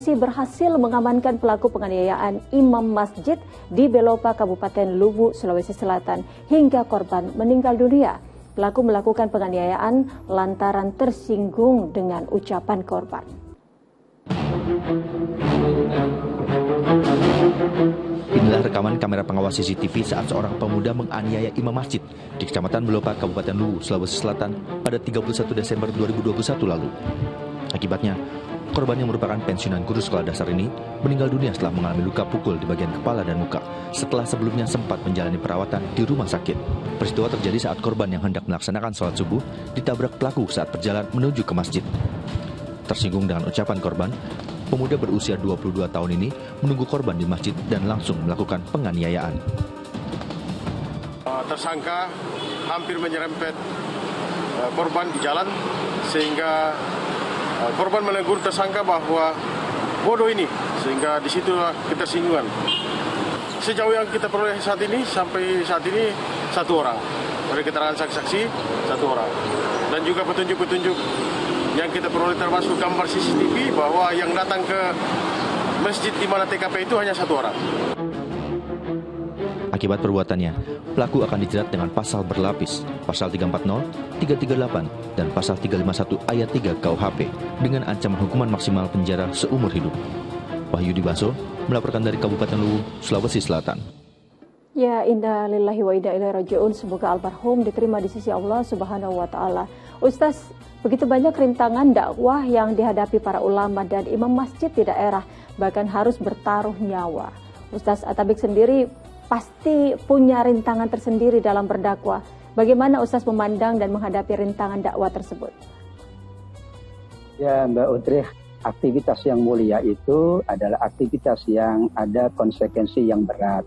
Polisi berhasil mengamankan pelaku penganiayaan imam masjid di Belopa, Kabupaten Luwu, Sulawesi Selatan, hingga korban meninggal dunia. Pelaku melakukan penganiayaan lantaran tersinggung dengan ucapan korban. Inilah rekaman kamera pengawas CCTV saat seorang pemuda menganiaya imam masjid di Kecamatan Belopa, Kabupaten Luwu, Sulawesi Selatan pada 31 Desember 2021 lalu. Akibatnya, korban yang merupakan pensiunan guru sekolah dasar ini meninggal dunia setelah mengalami luka pukul di bagian kepala dan muka setelah sebelumnya sempat menjalani perawatan di rumah sakit. Peristiwa terjadi saat korban yang hendak melaksanakan sholat subuh ditabrak pelaku saat berjalan menuju ke masjid. Tersinggung dengan ucapan korban, pemuda berusia 22 tahun ini menunggu korban di masjid dan langsung melakukan penganiayaan. Tersangka hampir menyerempet korban di jalan sehingga korban menegur tersangka bahwa bodoh ini, sehingga disitulah ketersinggungan. Sejauh yang kita peroleh sampai saat ini satu orang. Dari keterangan saksi-saksi satu orang. Dan juga petunjuk-petunjuk yang kita peroleh termasuk gambar CCTV bahwa yang datang ke masjid di mana TKP itu hanya satu orang. Akibat perbuatannya, pelaku akan dijerat dengan pasal berlapis, pasal 340, 338, dan pasal 351 ayat 3 KUHP dengan ancaman hukuman maksimal penjara seumur hidup. Wahyudi Baso melaporkan dari Kabupaten Luwu, Sulawesi Selatan. Ya, inna lillahi wa inna ilaihi raji'un. Semoga almarhum diterima di sisi Allah Subhanahu wa taala. Ustaz, begitu banyak rintangan dakwah yang dihadapi para ulama dan imam masjid di daerah, bahkan harus bertaruh nyawa. Ustaz Atabik sendiri pasti punya rintangan tersendiri dalam berdakwah. Bagaimana Ustaz memandang dan menghadapi rintangan dakwah tersebut? Ya, Mbak Udrih, aktivitas yang mulia itu adalah aktivitas yang ada konsekuensi yang berat.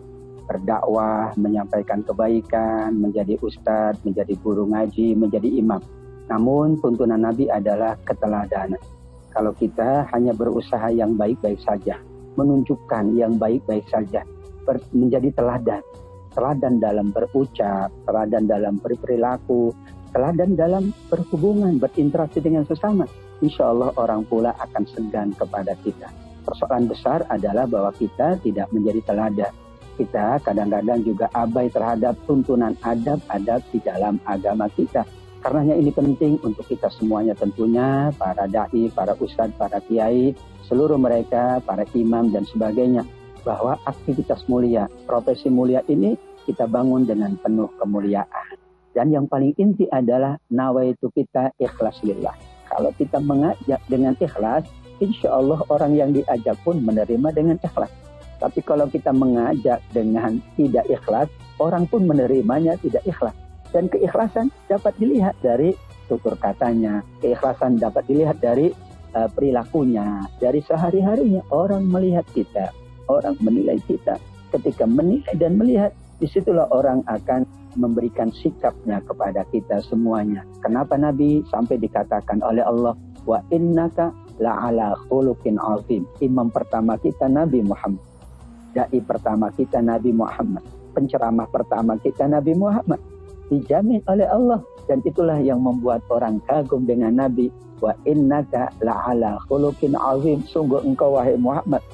Berdakwah, menyampaikan kebaikan, menjadi ustadz, menjadi guru ngaji, menjadi imam. Namun tuntunan Nabi adalah keteladanan. Kalau kita hanya berusaha yang baik-baik saja, menunjukkan yang baik-baik saja, menjadi teladan dalam berucap, teladan dalam berperilaku, teladan dalam berhubungan, berinteraksi dengan sesama, insya Allah orang pula akan segan kepada kita. Persoalan besar adalah bahwa kita tidak menjadi teladan. Kita kadang-kadang juga abai terhadap tuntunan adab-adab di dalam agama kita. Karenanya ini penting untuk kita semuanya tentunya, para da'i, para ustadz, para kiai, seluruh mereka, para imam dan sebagainya, bahwa aktivitas mulia, profesi mulia ini kita bangun dengan penuh kemuliaan. Dan yang paling inti adalah nawaitu kita ikhlas lillah. Kalau kita mengajak dengan ikhlas, insya Allah orang yang diajak pun menerima dengan ikhlas. Tapi kalau kita mengajak dengan tidak ikhlas, orang pun menerimanya tidak ikhlas. Dan keikhlasan dapat dilihat dari tutur katanya, keikhlasan dapat dilihat dari perilakunya, dari sehari-harinya. Orang melihat kita, orang menilai kita. Ketika menilai dan melihat, disitulah orang akan memberikan sikapnya kepada kita semuanya. Kenapa Nabi sampai dikatakan oleh Allah, wa innaka la'ala khuluqin azim. Imam pertama kita Nabi Muhammad. Dai pertama kita Nabi Muhammad. Penceramah pertama kita Nabi Muhammad. Dijamin oleh Allah. Dan itulah yang membuat orang kagum dengan Nabi. Wa innaka la'ala khuluqin azim. Sungguh engkau wahai Muhammad,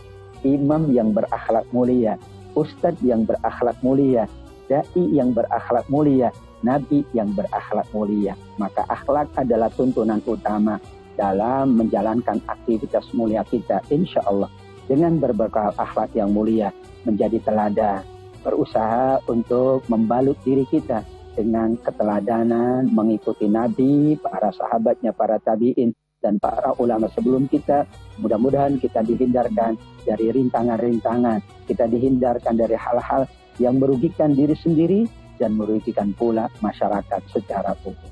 imam yang berakhlak mulia, ustadz yang berakhlak mulia, dai yang berakhlak mulia, nabi yang berakhlak mulia. Maka akhlak adalah tuntunan utama dalam menjalankan aktivitas mulia kita, insya Allah. Dengan berbekal akhlak yang mulia, menjadi teladan, berusaha untuk membalut diri kita dengan keteladanan, mengikuti Nabi, para sahabatnya, para tabi'in, dan para ulama sebelum kita. Mudah-mudahan kita dihindarkan dari rintangan-rintangan, kita dihindarkan dari hal-hal yang merugikan diri sendiri dan merugikan pula masyarakat secara umum.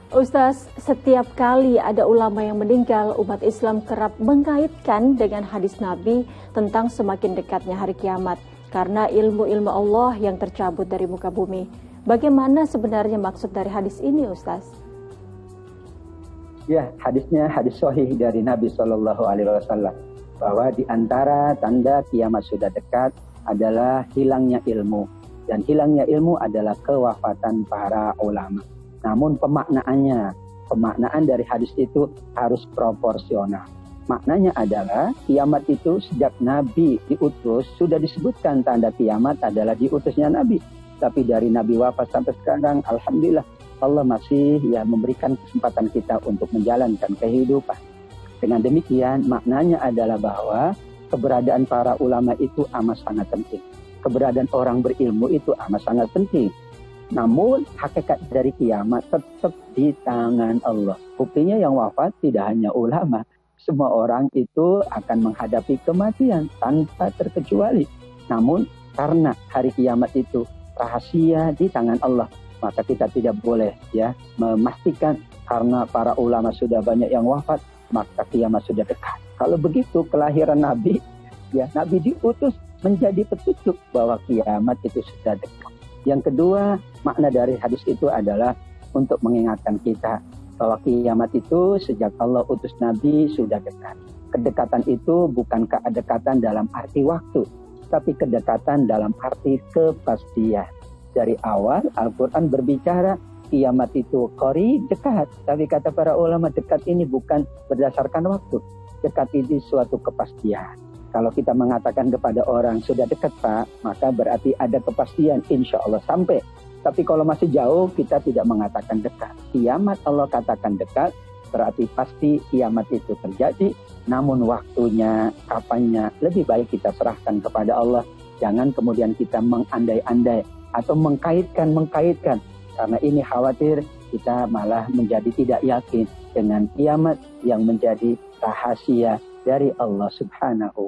Ustaz, setiap kali ada ulama yang meninggal, umat Islam kerap mengaitkan dengan hadis Nabi tentang semakin dekatnya hari kiamat karena ilmu-ilmu Allah yang tercabut dari muka bumi. Bagaimana sebenarnya maksud dari hadis ini, Ustaz? Ya, hadisnya hadis sahih dari Nabi SAW, bahwa di antara tanda kiamat sudah dekat adalah hilangnya ilmu. Dan hilangnya ilmu adalah kewafatan para ulama. Namun pemaknaan dari hadis itu harus proporsional. Maknanya adalah kiamat itu sejak Nabi diutus, sudah disebutkan tanda kiamat adalah diutusnya Nabi. Tapi dari Nabi wafat sampai sekarang, Alhamdulillah, Allah masih memberikan kesempatan kita untuk menjalankan kehidupan. Dengan demikian, maknanya adalah bahwa keberadaan para ulama itu amat sangat penting. Keberadaan orang berilmu itu amat sangat penting. Namun, hakikat dari kiamat tetap di tangan Allah. Buktinya yang wafat tidak hanya ulama. Semua orang itu akan menghadapi kematian tanpa terkecuali. Namun, karena hari kiamat itu rahasia di tangan Allah, maka kita tidak boleh memastikan karena para ulama sudah banyak yang wafat, maka kiamat sudah dekat. Kalau begitu kelahiran Nabi, Nabi diutus menjadi petunjuk bahwa kiamat itu sudah dekat. Yang kedua, makna dari hadis itu adalah untuk mengingatkan kita bahwa kiamat itu sejak Allah utus Nabi sudah dekat. Kedekatan itu bukan kedekatan dalam arti waktu, tapi kedekatan dalam arti kepastian. Dari awal Al-Quran berbicara kiamat itu qarib, dekat. Tapi kata para ulama, dekat ini bukan berdasarkan waktu. Dekat ini suatu kepastian. Kalau kita mengatakan kepada orang sudah dekat Pak, maka berarti ada kepastian insya Allah sampai. Tapi kalau masih jauh, kita tidak mengatakan dekat. Kiamat Allah katakan dekat, berarti pasti kiamat itu terjadi. Namun waktunya, kapannya, lebih baik kita serahkan kepada Allah. Jangan kemudian kita mengandai-andai atau mengkaitkan. Karena ini khawatir kita malah menjadi tidak yakin dengan kiamat yang menjadi rahasia dari Allah Subhanahu